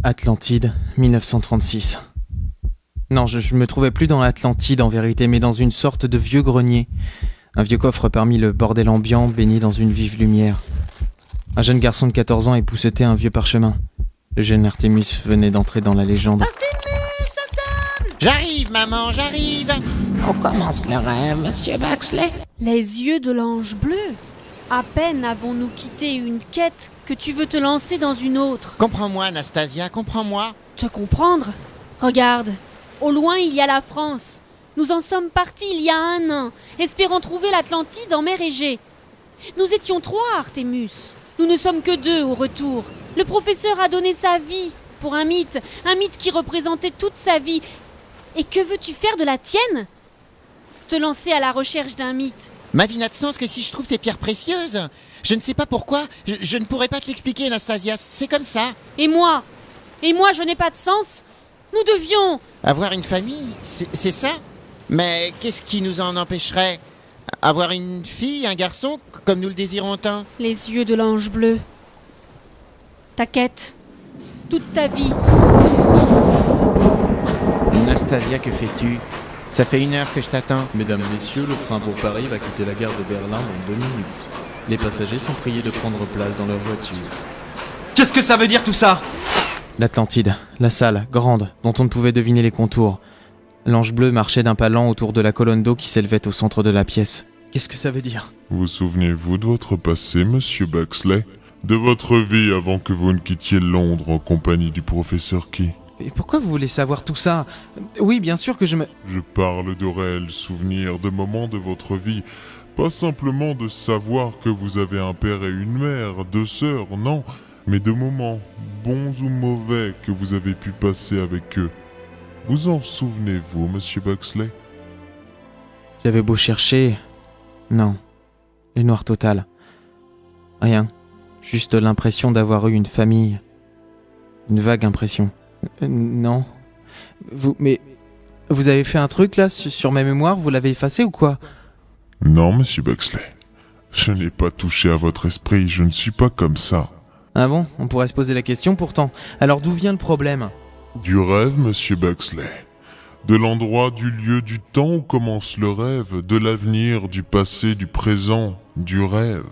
Atlantide, 1936. Non, je me trouvais plus dans l'Atlantide en vérité, mais dans une sorte de vieux grenier. Un vieux coffre parmi le bordel ambiant, baigné dans une vive lumière. Un jeune garçon de 14 ans époussetait un vieux parchemin. Le jeune Artemus venait d'entrer dans la légende. Artemus, à table! J'arrive, maman, j'arrive! On commence le rêve, monsieur Baxley. Les yeux de l'ange bleu. À peine avons-nous quitté une quête que tu veux te lancer dans une autre. Comprends-moi, Anastasia, comprends-moi. Te comprendre? Regarde, au loin il y a la France. Nous en sommes partis il y a 1 an, espérant trouver l'Atlantide en mer Égée. Nous étions 3, Artemus. Nous ne sommes que 2 au retour. Le professeur a donné sa vie pour un mythe qui représentait toute sa vie. Et que veux-tu faire de la tienne? Te lancer à la recherche d'un mythe. Ma vie n'a de sens que si je trouve ces pierres précieuses. Je ne sais pas pourquoi, je ne pourrais pas te l'expliquer, Anastasia, c'est comme ça. Et moi, je n'ai pas de sens. Nous devions... Avoir une famille, c'est ça? Mais qu'est-ce qui nous en empêcherait? Avoir une fille, un garçon, comme nous le désirons tant? Les yeux de l'ange bleu. Ta quête. Toute ta vie. Anastasia, que fais-tu? Ça fait 1 heure que je t'attends. Mesdames et messieurs, le train pour Paris va quitter la gare de Berlin dans 2 minutes. Les passagers sont priés de prendre place dans leur voiture. Qu'est-ce que ça veut dire tout ça? L'Atlantide, la salle, grande, dont on ne pouvait deviner les contours. L'ange bleu marchait d'un pas lent autour de la colonne d'eau qui s'élevait au centre de la pièce. Qu'est-ce que ça veut dire? Vous souvenez-vous de votre passé, monsieur Baxley? De votre vie avant que vous ne quittiez Londres en compagnie du professeur Key? Et pourquoi vous voulez savoir tout ça? Oui, bien sûr que je parle de réels souvenirs, de moments de votre vie. Pas simplement de savoir que vous avez un père et une mère, 2 sœurs, non. Mais de moments, bons ou mauvais, que vous avez pu passer avec eux. Vous en souvenez-vous, monsieur Baxley? J'avais beau chercher... Non. Le noir total. Rien. Juste l'impression d'avoir eu une famille. Une vague impression. Non. Mais vous avez fait un truc là sur ma mémoire, vous l'avez effacé ou quoi? Non, monsieur Baxley. Je n'ai pas touché à votre esprit, je ne suis pas comme ça. Ah bon? On pourrait se poser la question pourtant. Alors d'où vient le problème? Du rêve, monsieur Baxley. De l'endroit, du lieu, du temps où commence le rêve, de l'avenir, du passé, du présent, du rêve.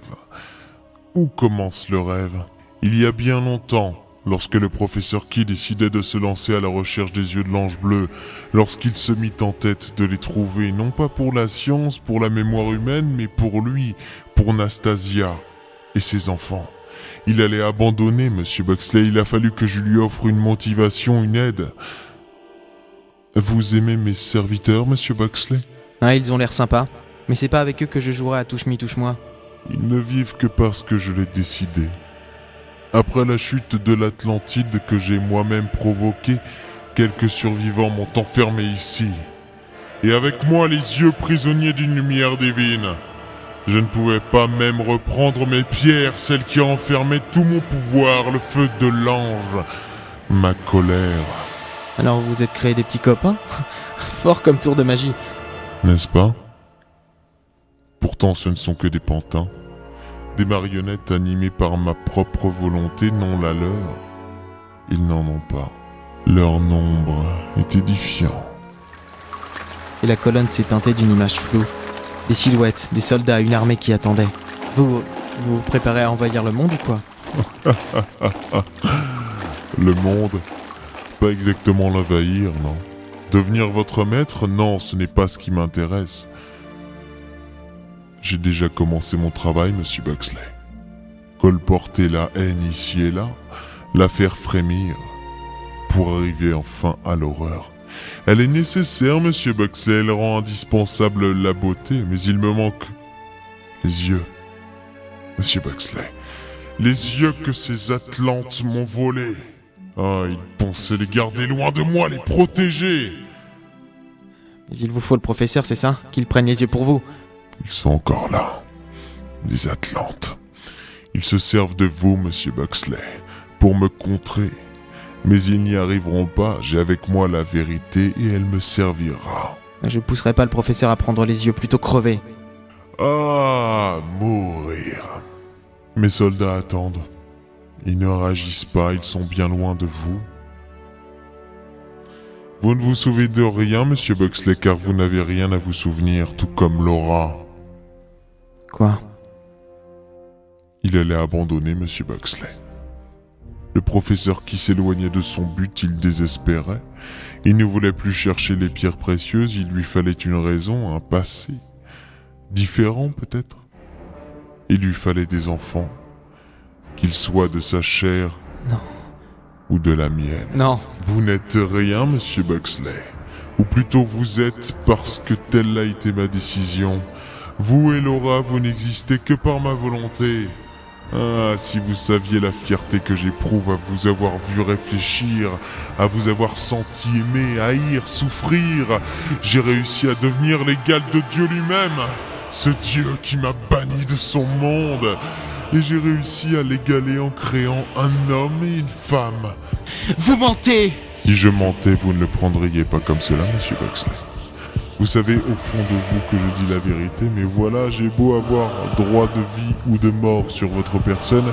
Où commence le rêve? Il y a bien longtemps. Lorsque le professeur Key décidait de se lancer à la recherche des yeux de l'ange bleu, lorsqu'il se mit en tête de les trouver, non pas pour la science, pour la mémoire humaine, mais pour lui, pour Nastasia et ses enfants. Il allait abandonner, monsieur Baxley, il a fallu que je lui offre une motivation, une aide. Vous aimez mes serviteurs, monsieur Baxley? Ah, ils ont l'air sympas, mais c'est pas avec eux que je jouerai à touche-mi, touche-moi. Ils ne vivent que parce que je l'ai décidé. Après la chute de l'Atlantide que j'ai moi-même provoquée, quelques survivants m'ont enfermé ici. Et avec moi les yeux prisonniers d'une lumière divine. Je ne pouvais pas même reprendre mes pierres, celles qui enfermaient tout mon pouvoir, le feu de l'ange, ma colère. Alors vous vous êtes créé des petits copains? Fort comme tour de magie. N'est-ce pas? Pourtant ce ne sont que des pantins. Des marionnettes animées par ma propre volonté, non la leur. Ils n'en ont pas. Leur nombre est édifiant. Et la colonne s'est teintée d'une image floue. Des silhouettes, des soldats, une armée qui attendait. Vous vous préparez à envahir le monde ou quoi? Le monde? Pas exactement l'envahir, non. Devenir votre maître? Non, ce n'est pas ce qui m'intéresse. J'ai déjà commencé mon travail, monsieur Baxley. Colporter la haine ici et là, la faire frémir, pour arriver enfin à l'horreur. Elle est nécessaire, monsieur Baxley, elle rend indispensable la beauté, mais il me manque les yeux. Monsieur Baxley, les yeux que ces Atlantes m'ont volés. Ah, ils pensaient les garder loin de moi, les protéger. Mais il vous faut le professeur, c'est ça? Qu'il prenne les yeux pour vous. Ils sont encore là. les Atlantes. Ils se servent de vous, monsieur Buxley, pour me contrer. Mais ils n'y arriveront pas, j'ai avec moi la vérité et elle me servira. Je pousserai pas le professeur à prendre les yeux, plutôt crever. Ah, mourir. Mes soldats attendent. Ils ne réagissent pas, ils sont bien loin de vous. Vous ne vous souvenez de rien, monsieur Buxley, car vous n'avez rien à vous souvenir, tout comme Laura. Quoi? Il allait abandonner monsieur Buxley. Le professeur qui s'éloignait de son but, il désespérait. Il ne voulait plus chercher les pierres précieuses, il lui fallait une raison, un passé. Différent peut-être. Il lui fallait des enfants, qu'ils soient de sa chair Non. ou de la mienne. Non. Vous n'êtes rien, monsieur Buxley. Ou plutôt vous êtes parce que telle a été ma décision. Vous et Laura, vous n'existez que par ma volonté. Ah, si vous saviez la fierté que j'éprouve à vous avoir vu réfléchir, à vous avoir senti aimer, haïr, souffrir. J'ai réussi à devenir l'égal de Dieu lui-même, ce Dieu qui m'a banni de son monde. Et j'ai réussi à l'égaler en créant un homme et une femme. Vous mentez! Si je mentais, vous ne le prendriez pas comme cela, monsieur Buxley. Vous savez au fond de vous que je dis la vérité, mais voilà, j'ai beau avoir droit de vie ou de mort sur votre personne,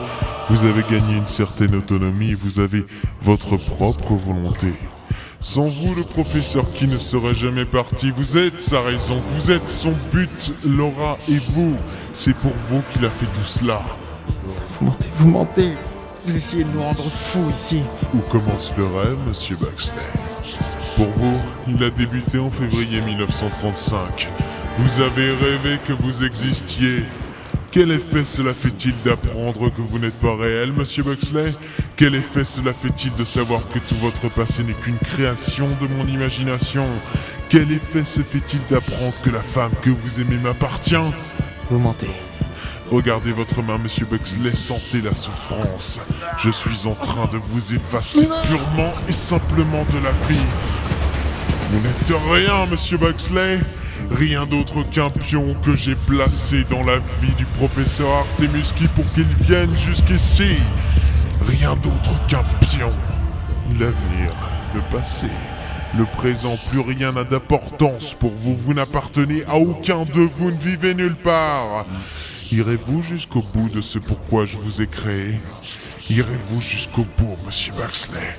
vous avez gagné une certaine autonomie, vous avez votre propre volonté. Sans vous, le professeur qui ne serait jamais parti, vous êtes sa raison, vous êtes son but, Laura et vous. C'est pour vous qu'il a fait tout cela. Vous mentez. Vous essayez de nous rendre fous ici. Où commence le rêve, monsieur Buxley? Pour vous, il a débuté en février 1935. Vous avez rêvé que vous existiez. Quel effet cela fait-il d'apprendre que vous n'êtes pas réel, monsieur Buxley? Quel effet cela fait-il de savoir que tout votre passé n'est qu'une création de mon imagination? Quel effet se fait-il d'apprendre que la femme que vous aimez m'appartient? Vous mentez. Regardez votre main, monsieur Buxley, sentez la souffrance. Je suis en train de vous effacer purement et simplement de la vie. Vous n'êtes rien, monsieur Buxley. Rien d'autre qu'un pion que j'ai placé dans la vie du professeur Artemuski pour qu'il vienne jusqu'ici. Rien d'autre qu'un pion. L'avenir, le passé, le présent, plus rien n'a d'importance pour vous. Vous n'appartenez à aucun d'eux, vous ne vivez nulle part. Irez-vous jusqu'au bout de ce pourquoi je vous ai créé? Irez-vous jusqu'au bout, monsieur Buxley?